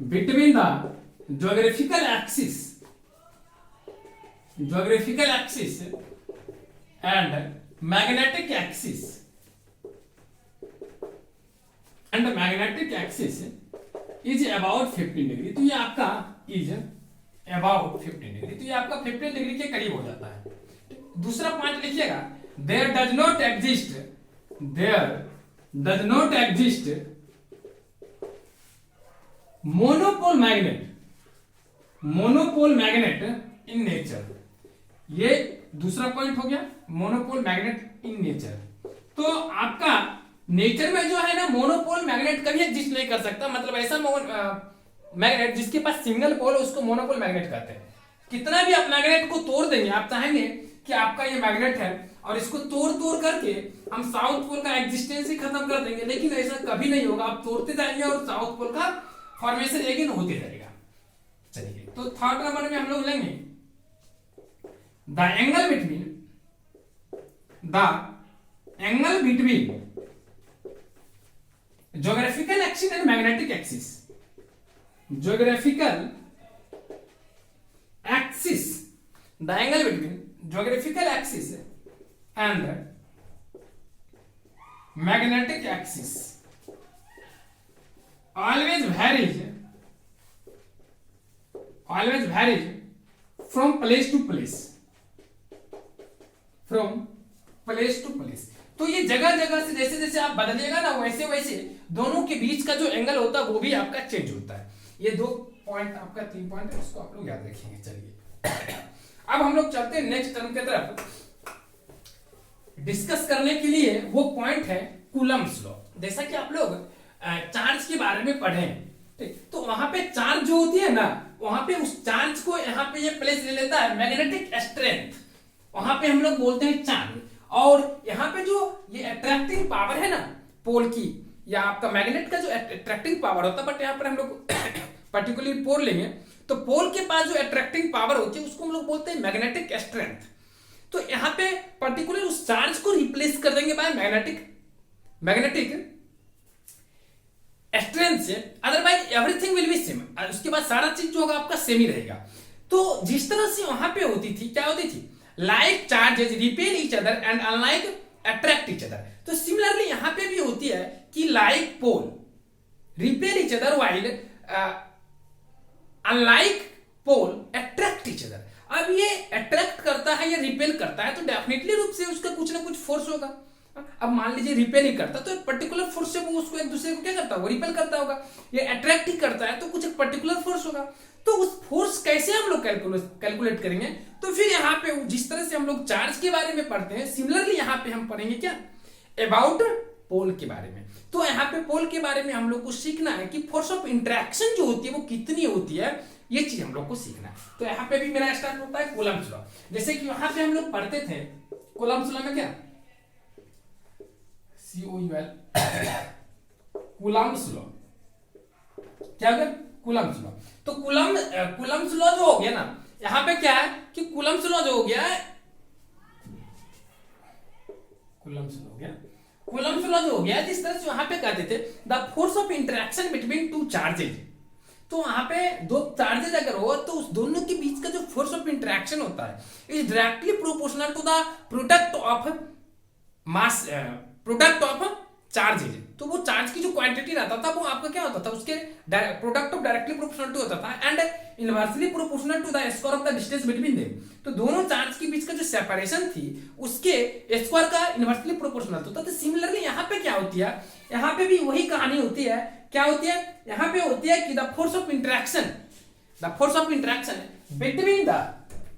between the geographical axis and magnetic axis is about 15 degree. तो ये आपका इज अबाउट 15 डिग्री, तो ये आपका 15 डिग्री के करीब हो जाता है। दूसरा पॉइंट लिखिएगा, there does not exist monopole magnet in nature. ये दूसरा पॉइंट हो गया, मोनोपोल मैग्नेट इन नेचर। तो आपका नेचर में जो है ना, मोनोपोल मैग्नेट कभी एग्जिस्ट नहीं कर सकता, मतलब ऐसा मैग्नेट जिसके पास सिंगल पोल है उसको मोनोपोल मैग्नेट कहते हैं। कितना भी आप मैग्नेट को तोड़ देंगे, आप चाहेंगे कि आपका ये मैग्नेट है और इसको तोड़ करके हम साउथ पोल का एग्जिस्टेंस ही खत्म कर देंगे, लेकिन ऐसा कभी नहीं होगा। आप तोड़ते जाएंगे और साउथ पोल का फॉर्मेशन अगेन होते रहेगा। चलिए, तो थर्ड नंबर में हम लोग लेंगे the angle between geographical axis and magnetic axis. Geographical axis, the angle between geographical axis and magnetic axis always varies from place to place। तो ये जगह जगह से जैसे जैसे आप बदलिएगा ना, वैसे वैसे दोनों के बीच का जो एंगल होता है वो भी आपका चेंज होता है। ये 2 पॉइंट आपका 3 पॉइंट है, इसको आप लोग याद रखेंगे। चलिए अब हम लोग चलते हैं नेक्स्ट टर्म की तरफ। डिस्कस करने के लिए वो पॉइंट है कूलम्ब्स लॉ। जैसा कि आप लोग चार्ज के बारे में पढ़े, ठीक, तो वहां पे चार्ज जो होती है ना, वहां पे उस चार्ज को यहाँ पे ये प्लेस ले लेता है मैग्नेटिक स्ट्रेंथ, वहां पे हम लोग बोलते हैं चार्ज। और यहाँ पे जो ये अट्रैक्टिंग पावर है ना पोल की, या आपका मैग्नेट का जो अट्रैक्टिंग पावर होता है, बट यहाँ पर हम लोग पर्टिकुलरली पोल लेंगे, तो पोल के पास जो अट्रैक्टिंग पावर होती है उसको हम लोग बोलते हैं मैग्नेटिक स्ट्रेंथ। तो यहाँ पे पर्टिकुलर उस चार्ज को रिप्लेस कर देंगे बाय मैग्नेटिक स्ट्रेंथ से, otherwise everything will be same. उसके बाद सारा चीज जो होगा आपका सेम ही रहेगा। तो जिस तरह से वहां पे होती थी, क्या होती थी, like charges repel each other and unlike attract each other. तो सिमिलरली यहां पे भी होती है कि like pole repel each other while unlike pole attract each other. अब ये अट्रैक्ट करता है या रिपेल करता है, तो डेफिनेटली रूप से उसका कुछ ना कुछ फोर्स होगा। अब मान लीजिए रिपेल ही करता, तो एक पर्टिकुलर फोर्स से वो उसको एक दूसरे को क्या करता होगा, रिपेल करता होगा। ये अट्रैक्ट ही करता है तो कुछ एक पर्टिकुलर फोर्स होगा। तो उस फोर्स कैसे हम लोग कैलकुलेट करेंगे, तो फिर यहाँ पे जिस तरह से हम लोग चार्ज के बारे में पढ़ते हैं, सिमिलरली यहाँ पे हम पढ़ेंगे क्या, अबाउट पोल के बारे में। तो यहाँ पे पोल के बारे में हम लोग को सीखना है कि फोर्स ऑफ इंटरेक्शन जो होती है वो कितनी होती है, ये चीज हम लोग को सीखना है। तो यहाँ पे भी मेरा स्टार्ट होता है कूलम्ब्स लॉ। जैसे कि वहां पे हम लोग पढ़ते थे कूलम्ब्स लॉ में क्या, COUL कूलम्ब्स लॉ, क्या हो गया, कूलम्ब्स लॉ। तो कूलम्ब्स लॉ जो हो गया ना, यहां पे क्या है कि कूलम्ब्स लॉ जो हो गया, कूलम्ब्स लॉ जो हो गया, जिस तरह से वहां पे कहते थे the force of interaction between two charges. तो वहां पे दो चार्जेज अगर हो तो उस दोनों के बीच का जो फोर्स ऑफ इंटरेक्शन होता है is directly proportional to the product of mass, product of charges. तो वो चार्ज की जो क्वांटिटी रहता था वो आपका क्या होता था, उसके product of directly proportional to होता था and inversely proportional to the square of the distance between them. तो दोनों चार्ज के बीच का जो सेपरेशन थी उसके स्क्वायर का इनवर्सली प्रोपोर्शनल होता था। तो सिमिलरली यहाँ पे क्या होती है, यहाँ पे भी वही कहानी होती है। क्या होती है, यहाँ पे होती है कि the force of interaction between the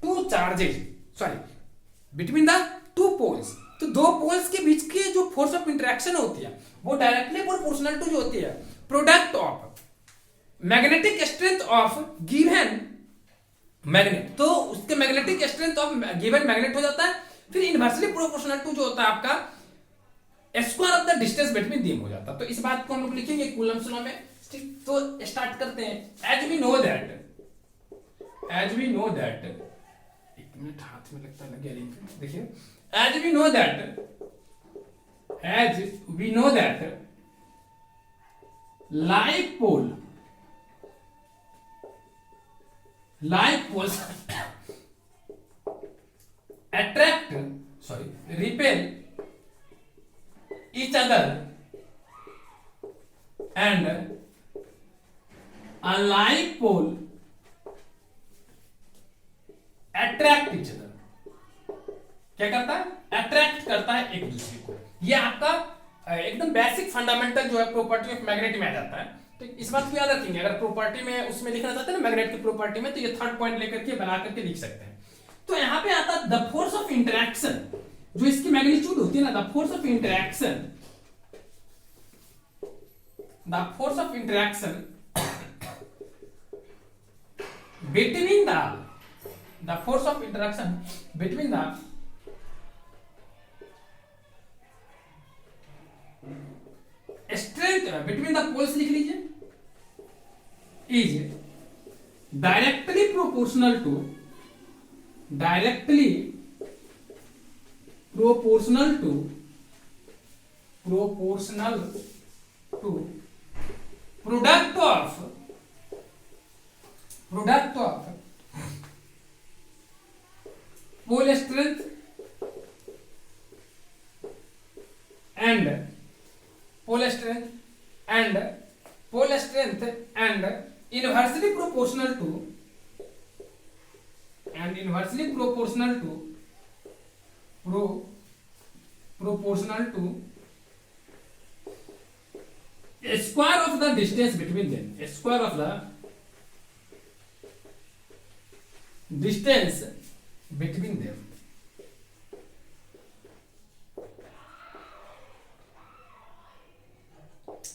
two charges, sorry between the two poles. तो दो पोल्स के बीच की जो फोर्स ऑफ इंटरेक्शन होती है वो डायरेक्टली प्रोपोर्शनल टू जो होती है product of magnetic strength of given magnet. तो उसके magnetic strength of given magnet हो जाता है, फिर इनवर्सली प्रोपोर्शनल टू जो होता है आपका square of the distance between them हो जाता है। तो इस बात को हम लोग लिखेंगे कूलम्ब्स लॉ में। तो स्टार्ट करते हैं। एज वी नो दैट, एक मिनट हाथ में लगता है, लग गया, देखिए, as we know that like poles repel each other and unlike pole attract each other। क्या करता है, अट्रैक्ट करता है एक दूसरे को। ये आपका एकदम बेसिक फंडामेंटल जो है प्रॉपर्टी ऑफ मैग्नेट में आ जाता है। तो इस बात को याद रखेंगे, अगर प्रॉपर्टी में उसमें लिखना चाहते हैं ना मैग्नेट की प्रॉपर्टी में, तो ये थर्ड पॉइंट लेकर के बना करके लिख सकते हैं। तो यहाँ पे आता है द फोर्स ऑफ इंटरेक्शन, जो इसकी मैग्नीट्यूड होती है ना, the force of interaction between the strength between the poles लिख लीजिए, is directly proportional to product of pole strength and pole strength and inversely proportional to square of the distance between them,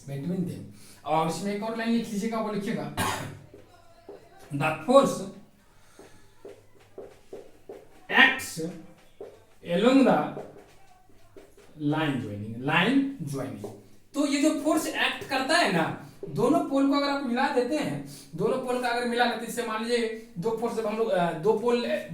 between them। और इसमें एक और लाइन लिख लीजिएगा, वो लिखिएगा the force acts along the line joining. तो ये जो फोर्स एक्ट करता है ना, दोनों पोल को अगर आप मिला देते हैं, दोनों पोल का अगर मिला देते हैं, इससे मान लीजिए दो फोर्स, जब हम लोग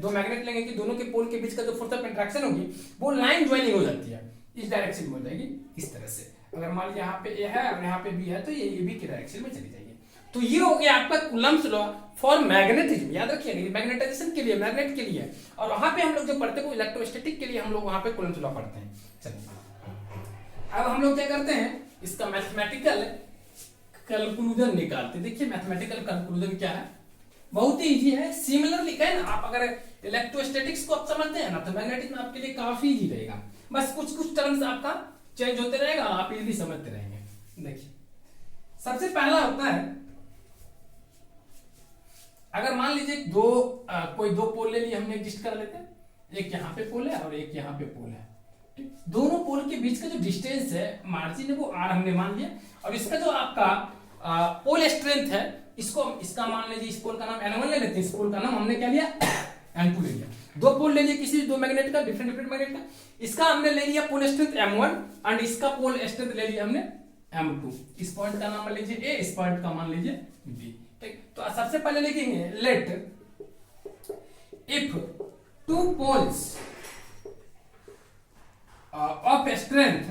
दो मैग्नेट लेंगे कि दोनों के पोल के बीच का जो फोर्स ऑफ इंटरेक्शन होगी वो लाइन ज्वाइनिंग हो जाती है, इस डायरेक्शन में हो जाएगी, इस तरह से। अगर मान लीजिए यहाँ पे ए है और यहाँ पे बी है तो ये बी के डायरेक्शन में चली जाएगी। तो ये हो गया आपका कूलम्ब्स लॉ फॉर मैग्नेटिज्म, याद रखिएगा, मैग्नेटाइजेशन के लिए, मैग्नेट के लिए। और वहां पे हम लोग जो पढ़ते हैं वो इलेक्ट्रोस्टैटिक के लिए हम लोग वहां पे कूलम्ब्स लॉ पढ़ते हैं। चलिए अब हम लोग क्या करते हैं, इसका मैथमेटिकल कंक्लूजन निकालते हैं। देखिए मैथमेटिकल कंक्लूजन क्या है, बहुत ही इजी है, सिमिलर लिखा है ना। आप अगर इलेक्ट्रोस्टैटिक्स को आप समझते हैं ना तो मैग्नेटिक में आपके लिए काफी इजी रहेगा, बस कुछ कुछ टर्म्स आपका चेंज होते रहेगा, आप इजीली समझते रहेंगे। देखिए सबसे पहला होता है, अगर मान लीजिए कोई दो पोल ले लिए हमने, एडजस्ट कर लेते हैं, एक यहाँ पे पोल है और एक यहाँ पे पोल है, ठीक। दोनों पोल के बीच का जो डिस्टेंस है, मार्जिन है, वो आर हमने मान लिया। और इसका जो आपका पोल स्ट्रेंथ है, इसका मान लीजिए, इस पोल का नाम N1 ले लेते हैं, इस पोल का नाम हमने क्या लिया, N2 ले लिया। दो पोल ले लिए किसी दो मैग्नेट का, डिफरेंट मैग्नेट का, इसका हमने ले लिया पोल स्ट्रेंथ M1 एंड इसका पोल स्ट्रेंथ ले लिया हमने M2। इस पॉइंट का नाम मान लीजिए A, इस पॉइंट का मान लीजिए B, ठीक। तो सबसे पहले लिखेंगे, let if two poles of strength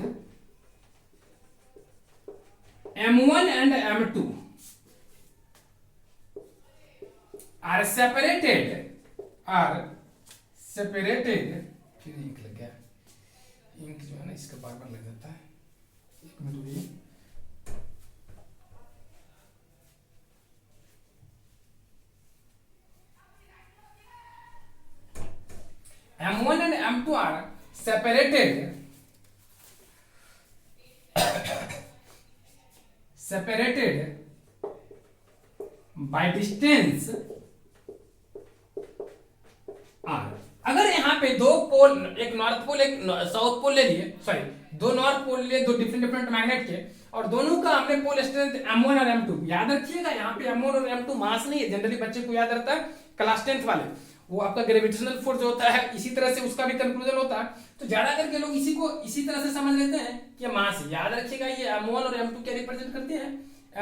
M1 and M2 are separated, फिर इंक लग गया, इंक जो है ना इसका बार बार लग जाता है, एक मिनट रुकिए। M1 and M2 are separated by distance r। अगर यहाँ पे दो पोल, एक नॉर्थ पोल एक साउथ पोल ले लिए, सॉरी दो नॉर्थ पोल लिए, दो डिफरेंट मैग्नेट के, और दोनों का हमने पोल स्ट्रेंथ M1 और M2, याद रखिएगा यहाँ पे M1 और M2 मास नहीं है, जनरली बच्चे को याद रहता है क्लास 10th वाले, वो आपका ग्रेविटेशनल फोर्स जो होता है, इसी तरह से उसका भी कंक्लूजन होता है। तो ज्यादा करके लोग इसी को इसी तरह से समझ लेते हैं कि मास है। याद रखिएगा ये M1 और M2 क्या रिप्रेजेंट करते हैं,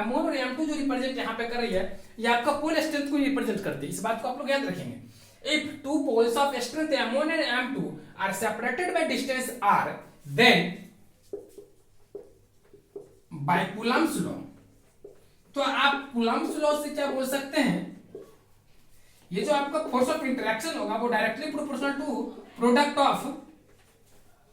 M1 और M2 जो रिप्रेजेंट यहाँ पे कर रही है, ये आपका पोल स्ट्रेंथ को रिप्रेजेंट करते हैं, इस बात को आप लोग याद रखेंगे। If two poles of strength M1 and M2 are separated by distance r, then by Coulomb's law, तो आप Coulomb's law से क्या बोल सकते हैं, ये जो आपका फोर्स ऑफ इंटरेक्शन होगा वो directly proportional to product of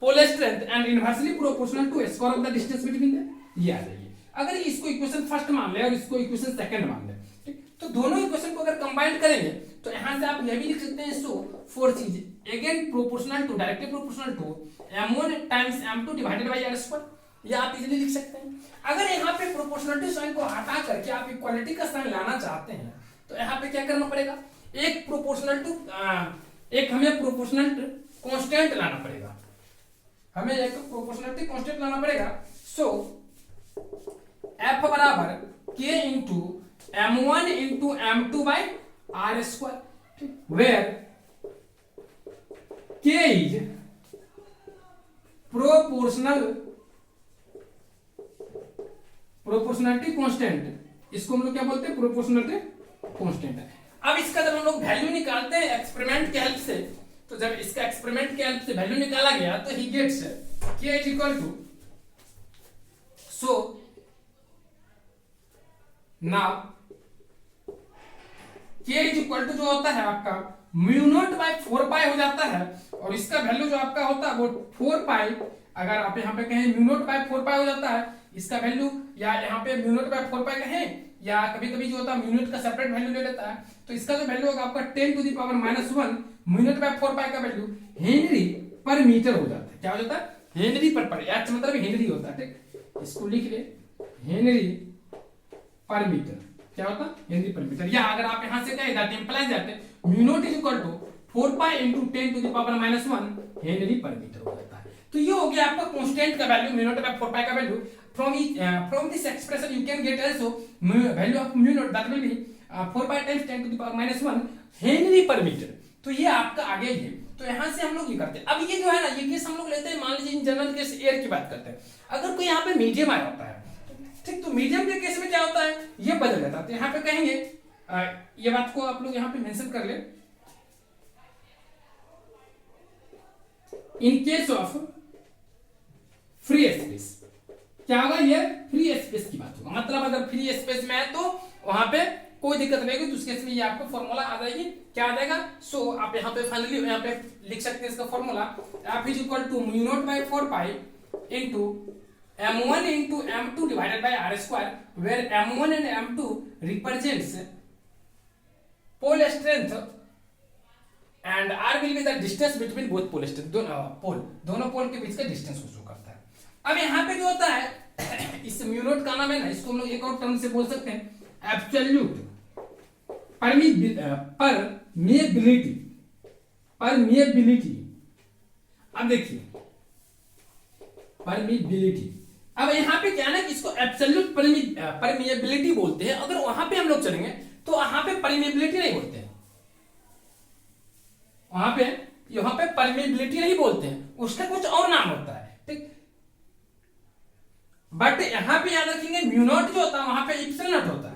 pole strength and inversely proportional to square of the distance between the, ये आ जाएगी। अगर इसको इक्वेशन फर्स्ट मान ले और इसको इक्वेशन सेकंड मान ले, ठीक, तो दोनों इक्वेशन को अगर कंबाइन करेंगे तो यहां से आप यह भी लिख सकते हैं, so force is again proportional to, directly proportional to M1 times M2 divided by r square, ये आप इजीली लिख सकते हैं। अगर यहाँ पे प्रोपोर्शनलिटी साइन को हटा करके आप इक्वालिटी का साइन लाना चाहते हैं तो यहाँ पे क्या करना पड़ेगा, एक प्रोपोर्शनल टू एक हमें प्रोपोर्शनल कांस्टेंट लाना पड़ेगा, हमें एक प्रोपोर्शनलिटी कांस्टेंट लाना पड़ेगा। सो F बराबर K into M1 into M2 by R square, where K is proportionality constant, इसको हम लोग क्या बोलते हैं, प्रोपोर्शनलिटी कांस्टेंट है। अब इसका जब हम लोग वैल्यू निकालते हैं एक्सपेरिमेंट के हेल्प से, तो जब इसका एक्सपेरिमेंट के हेल्प से वैल्यू निकाला गया तो ही gets K is equal to, so now K is equal to जो होता है आपका म्यू नॉट बाय 4 पाई हो जाता है, और इसका वैल्यू जो आपका होता है वो 4 पाई, अगर आप यहाँ पे कहें म्यू नॉट बाय 4 पाई हो जाता है इसका वैल्यू, या यहाँ पे म्यू नॉट बाय 4 पाई कहें, या कभी कभी जो होता है म्यू नॉट का सेपरेट वैल्यू ले लेता है, तो इसका जो वैल्यू होगा आपका 10 to the power -1 mu naught by 4 pi का वैल्यू हेनरी पर मीटर हो जाता है। क्या हो जाता है, हेनरी पर एच मतलब हेनरी होता है, ठीक, इसको लिख ले हेनरी पर मीटर, क्या होता है हेनरी पर मीटर। या अगर आप यहां से कहें that implies that mu naught is equal to 4 pi into 10 to the power -1 henry per metre हो जाता है। तो ये हो गया आपका कांस्टेंट का value, mu naught by 4 pi का वैल्यू। From this expression you can get also value of mu naught that will be 4 pi times 10 to the power -1 henry per metre. तो ये आपका आगे ही है। तो यहां से हम लोग ये करते हैं। अब ये जो है ना, ये केस हम लोग लेते हैं, मान लीजिए इन जनरल केस एयर की बात करते हैं, अगर कोई यहाँ पे मीडियम आया होता है, ठीक, तो मीडियम के केस में क्या होता है, ये बदल जाता है। तो यहाँ पे कहेंगे ये बात को आप लोग यहाँ पे मेंशन कर ले, in case of free space क्या होगा, ये फ्री स्पेस की बात होगा। मतलब अगर फ्री स्पेस में है तो वहां पे कोई दिक्कत नहीं होगी, तो उस केस में ये आपको फॉर्मूला आ जाएगी, क्या आ जाएगा। सो आप यहाँ पे फाइनली यहाँ पे लिख सकते हैं इसका formula, F is equal to mu naught by 4 pi into m1 into m2 divided by r square, where m1 and m2 represents pole strength and r will be the distance between both pole strength, दोनों पोल के बीच का डिस्टेंस को शो करता है। अब यहाँ पे जो होता है इस म्यू नॉट का नाम है ना, इसको हम लोग एक और टर्म से बोल सकते हैं एब्सोल्यूट परमिएबिलिटी। अब देखिए परमिएबिलिटी, अब यहाँ पे क्या है ना कि इसको एब्सोल्यूट परमिएबिलिटी बोलते हैं। अगर वहां पे हम लोग चलेंगे तो वहां पे परमिएबिलिटी नहीं बोलते हैं, वहां पे परमिएबिलिटी नहीं बोलते हैं, उसका कुछ और नाम होता है, ठीक। बट यहाँ पे याद रखेंगे म्यू नॉट जो होता है वहां पे इप्सिलॉन नॉट होता है,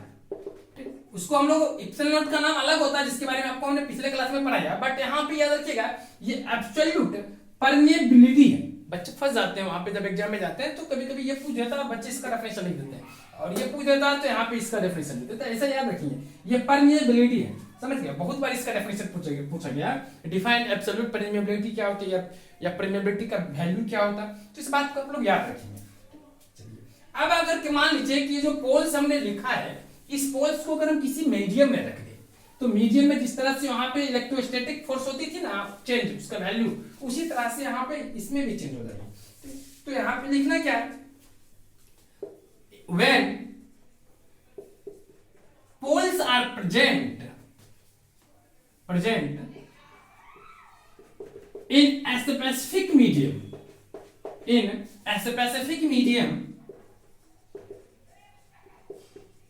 ठीक। उसको हम लोग इप्सिलॉन नॉट का नाम अलग होता है, जिसके बारे में आपको हमने पिछले क्लास में पढ़ाया। बट यहाँ पे याद रखिएगा ये एब्सोल्यूट परमिएबिलिटी है। बच्चे फंस जाते हैं वहां पे, जब एग्जाम में जाते हैं तो कभी कभी ये पूछ देता है, बच्चे इसका रेफरेंस नहीं देते हैं, और ये पूछ देता है तो यहाँ पे इसका रेफरेंस नहीं देते। ऐसा याद रखिए, ये परमिएबिलिटी है, समझ गया। बहुत बार इसका डेफिनेशन पूछा गया, डिफाइन एब्सोल्यूट परमिएबिलिटी क्या होती है या परमिएबिलिटी का वैल्यू क्या होता है, तो इस बात को आप लोग याद रखेंगे। चलिए अब अगर मान लीजिए कि ये जो पोल्स हमने लिखा है, इस पोल्स को अगर हम किसी मीडियम में रख दें, तो मीडियम में जिस तरह से वहां पे इलेक्ट्रोस्टैटिक फोर्स होती थी ना चेंज, उसका वैल्यू उसी तरह से यहाँ पे इसमें भी चेंज हो जाएगा। तो यहाँ पे लिखना क्या है, when poles are present in a specific medium,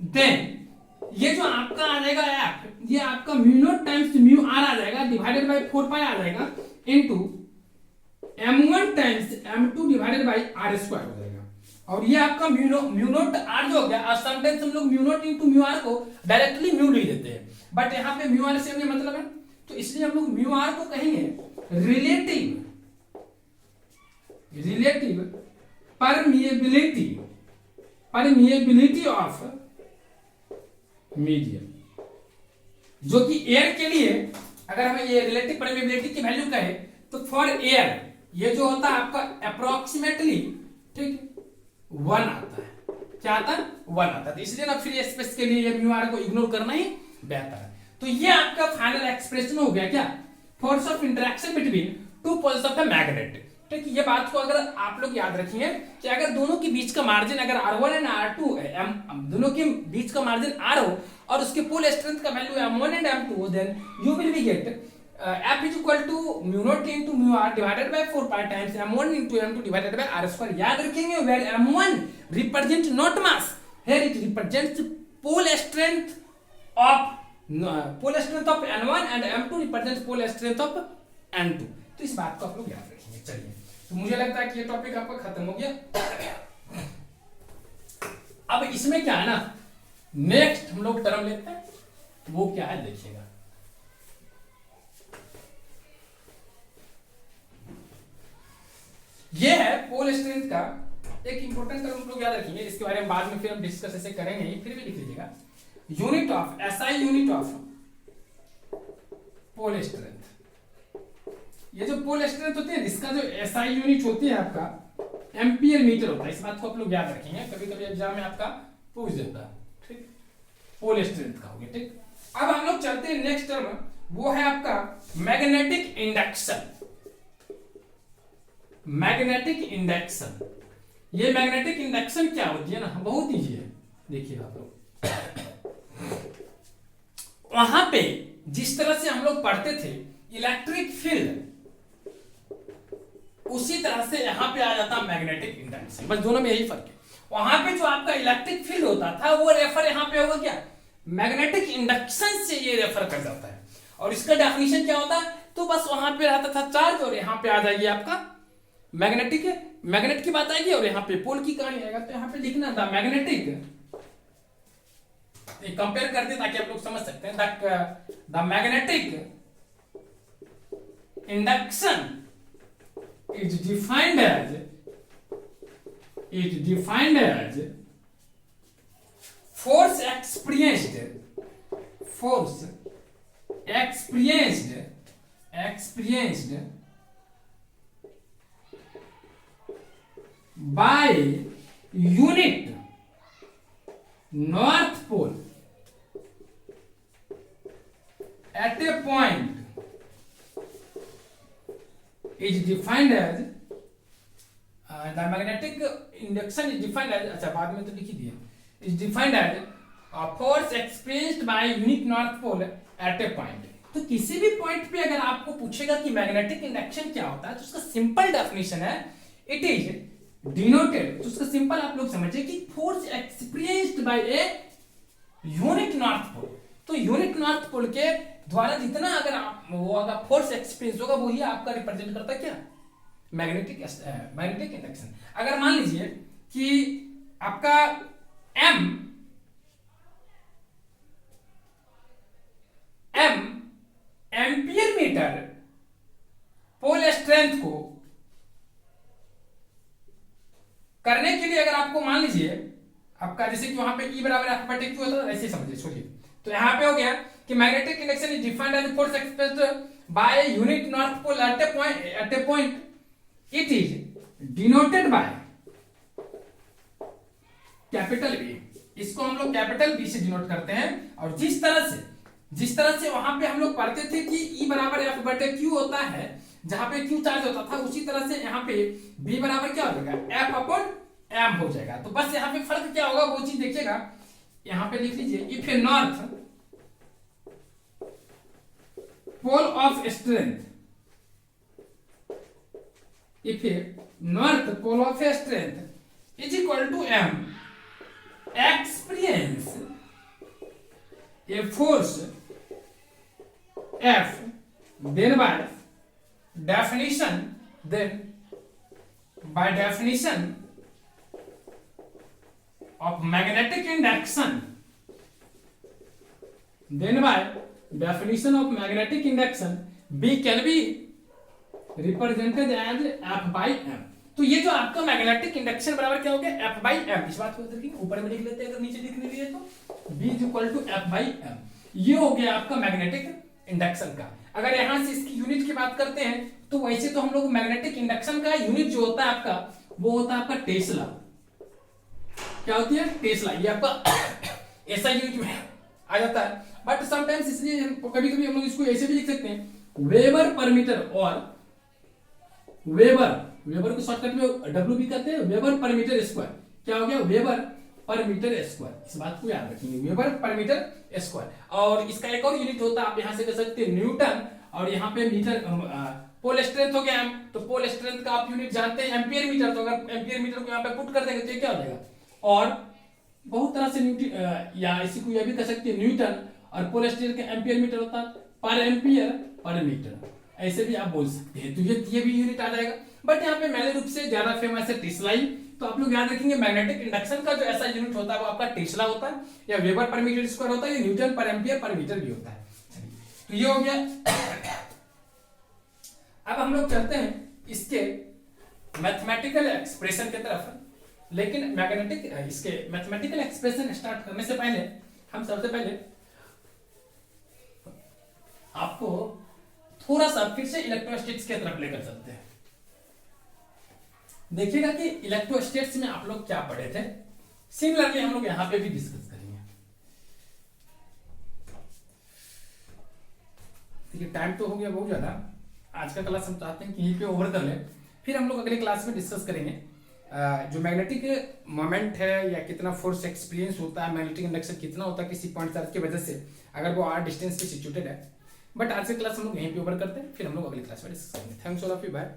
then ये जो आपका आ जाएगा एफ, ये आपका mu naught times mu R आ जाएगा डिवाइडेड बाय 4 पाई आ जाएगा into m1 times m2 divided by r square हो जाएगा। और ये आपका म्यू नॉट आर जो हो गया, समटाइम्स हम लोग mu naught into mu r को डायरेक्टली म्यू लिख देते हैं, बट यहाँ पे म्यू आर से हमें मतलब है, तो इसलिए हम लोग म्यू आर को कहेंगे रिलेटिव परमिएबिलिटी ऑफ मीडियम, जो कि एयर के लिए अगर हमें ये रिलेटिव परमिएबिलिटी की वैल्यू कहे तो फॉर एयर ये जो होता है आपका अप्रोक्सीमेटली, ठीक, 1 आता है। क्या आता है? 1 आता है। तो इसलिए ना फ्री स्पेस के लिए म्यू आर को इग्नोर करना ही बेहतर है। तो ये आपका फाइनल एक्सप्रेशन हो गया, क्या, force of interaction between two poles of the magnet, ठीक। ये बात को अगर आप लोग याद रखेंगे कि अगर दोनों के बीच का मार्जिन अगर r1 एंड r2 दोनों के बीच का मार्जिन r हो और उसके पोल स्ट्रेंथ का वैल्यू m1 एंड m2 हो, then you will be get F is equal to mu naught into mu r divided by 4 pi times m1 into m2 divided by r square। याद रखेंगे where m1 represents not mass, here it represents pole strength of n1 and m2 represents pole strength of n2। तो इस बात को आप लोग याद रखेंगे। चलिए, तो मुझे लगता है कि ये टॉपिक आपका खत्म हो गया। अब इसमें क्या है ना, नेक्स्ट हम लोग टर्म लेते हैं, वो क्या है देखिएगा। ये है पोल स्ट्रेंथ का एक इंपॉर्टेंट टर्म लोग याद रखेंगे, इसके बारे में बाद में फिर हम डिस्कस ऐसे करेंगे, फिर भी लिख लीजिएगा। Unit of SI unit of pole strength, ये जो पोल स्ट्रेंथ होती है इसका जो SI यूनिट होती है आपका एम्पियर मीटर होता है। इस बात को आप लोग याद रखेंगे, कभी कभी एग्जाम में आपका पूछ देता है, ठीक, पोल स्ट्रेंथ का हो गया, ठीक। अब हम लोग चलते हैं नेक्स्ट टर्म, वो है आपका मैग्नेटिक इंडक्शन। मैग्नेटिक इंडक्शन, ये मैग्नेटिक इंडक्शन क्या होती है ना, बहुत ईजी है, देखिए आप लोग। वहां पे जिस तरह से हम लोग पढ़ते थे इलेक्ट्रिक फील्ड, उसी तरह से यहां पे आ जाता मैग्नेटिक इंडक्शन, बस दोनों में यही फर्क है। वहां पे जो आपका इलेक्ट्रिक फील्ड होता था वो रेफर यहां पे होगा क्या, मैग्नेटिक इंडक्शन से ये रेफर कर जाता है। और इसका डेफिनेशन क्या होता है, तो बस वहां पे रहता था चार्ज और यहाँ पे आ जाएगी आपका मैग्नेटिक है, मैग्नेट की बात आएगी और यहाँ पे पोल की कहानी आएगा। तो यहाँ पे लिखना द मैग्नेटिक, कंपेयर कर दे ताकि आप लोग समझ सकते हैं। The magnetic induction is defined as force experienced by unit north pole at a point is defined as the magnetic induction is defined as, अच्छा बाद में तो लिख ही दिया, is defined as a force experienced by unit north pole at a point। तो किसी भी पॉइंट पे अगर आपको पूछेगा कि मैग्नेटिक इंडक्शन क्या होता है तो उसका सिंपल डेफिनेशन है, इट इज डिनोटेड, तो उसका सिंपल आप लोग समझिए कि force experienced by a unit north pole. तो यूनिट नॉर्थ पोल के द्वारा जितना अगर आप वो अगर फोर्स एक्सपीरियंस होगा वही आपका रिप्रेजेंट करता है क्या, मैग्नेटिक इंडक्शन। अगर मान लीजिए कि आपका एम्पियर मीटर पोल स्ट्रेंथ को करने के लिए अगर आपको मान लीजिए आपका जैसे कि वहां पे E बराबर F बटे Q होता है, ऐसे समझिए छोड़िए। तो यहाँ पे हो गया कि magnetic induction is defined as force expressed by unit north pole at a point, it is denoted by capital B. इसको हम लोग कैपिटल बी से डिनोट करते हैं। और जिस तरह से वहां पे हम लोग पढ़ते थे कि E बराबर F बटे Q होता है, जहां पे Q चार्ज होता था, उसी तरह से यहाँ पे B बराबर क्या हो जाएगा, F अपॉन M हो जाएगा। तो बस यहाँ पे फर्क क्या होगा वो चीज देखिएगा, यहाँ पे लिख लीजिए if a north pole of strength, if a north pole of strength is equal to M experience a force F, then by definition of magnetic induction, B can be represented as F by M। तो ये जो आपका मैग्नेटिक इंडक्शन बराबर क्या हो गया, F by M। इस बात को देखिए ऊपर में लिख लेते हैं अगर नीचे लिखने लिए तो B is equal to F by M। ये हो गया आपका मैग्नेटिक इंडक्शन का। अगर यहां से इसकी यूनिट की बात करते हैं तो वैसे तो हम लोग मैग्नेटिक इंडक्शन का यूनिट जो होता है आपका वो होता है आपका टेस्ला। क्या होती है, टेस्ला। ये आपका ऐसा यूनिट में आ जाता है, बट समटाइम्स इसलिए कभी कभी हम लोग इसको ऐसे भी लिख सकते हैं वेबर पर मीटर, और वेबर को शॉर्टकट में डब्ल्यू भी कहते हैं, वेबर पर मीटर स्क्वायर। क्या हो गया, वेबर पर मीटर स्क्वायर। इस बात को याद रखेंगे, वेबर पर मीटर स्क्वायर। और इसका एक और यूनिट होता है, आप यहां से कह सकते हैं न्यूटन, और यहाँ पे मीटर पोल स्ट्रेंथ हो गया। तो पोल स्ट्रेंथ का आप यूनिट जानते हैं एम्पियर मीटर। तो अगर एम्पियर मीटर को यहाँ पे पुट कर देंगे तो ये क्या हो जाएगा, और बहुत तरह से न्यूटन या इसी को यह भी कह सकते हैं न्यूटन, और पोल स्ट्रेंथ का एम्पियर मीटर होता है पर एम्पियर पर मीटर, ऐसे भी आप बोल सकते हैं। तो ये भी यूनिट आ जाएगा। बट यहाँ पे मैंने रूप से ज्यादा फेमस है टेस्ला ही। तो आप लोग याद रखेंगे मैग्नेटिक इंडक्शन का जो ऐसा यूनिट होता है वो आपका टेस्ला होता है, या वेबर पर मीटर स्क्वायर होता है, या न्यूटन पर एम्पियर पर मीटर भी होता है। तो ये हो गया। अब हम लोग चलते हैं इसके मैथमेटिकल एक्सप्रेशन की तरफ। लेकिन मैग्नेटिक इसके मैथमेटिकल एक्सप्रेशन स्टार्ट करने से पहले हम सबसे पहले आपको थोड़ा सा फिर से इलेक्ट्रोस्टैटिक्स की तरफ लेकर चलते हैं। देखिएगा कि इलेक्ट्रोस्टैटिक्स में आप लोग क्या पढ़े थे, सिमिलरली हम लोग यहां पे भी डिस्कस करेंगे। देखिए टाइम तो हो गया बहुत ज्यादा, आज का क्लास हम चाहते हैं कि यहीं पे ओवर कर लें, फिर हम लोग अगले क्लास में डिस्कस करेंगे जो मैग्नेटिक मोमेंट है या कितना फोर्स एक्सपीरियंस होता है, मैग्नेटिक इंडक्शन कितना होता है किसी पॉइंट चार्ज की वजह से अगर वो आर डिस्टेंस पे सिचुएटेड है। बट आज की क्लास हम लोग यहीं पे ओवर करते हैं, फिर हम लोग अगली क्लास में डिस्कस करेंगे। Thanks all of you, bye.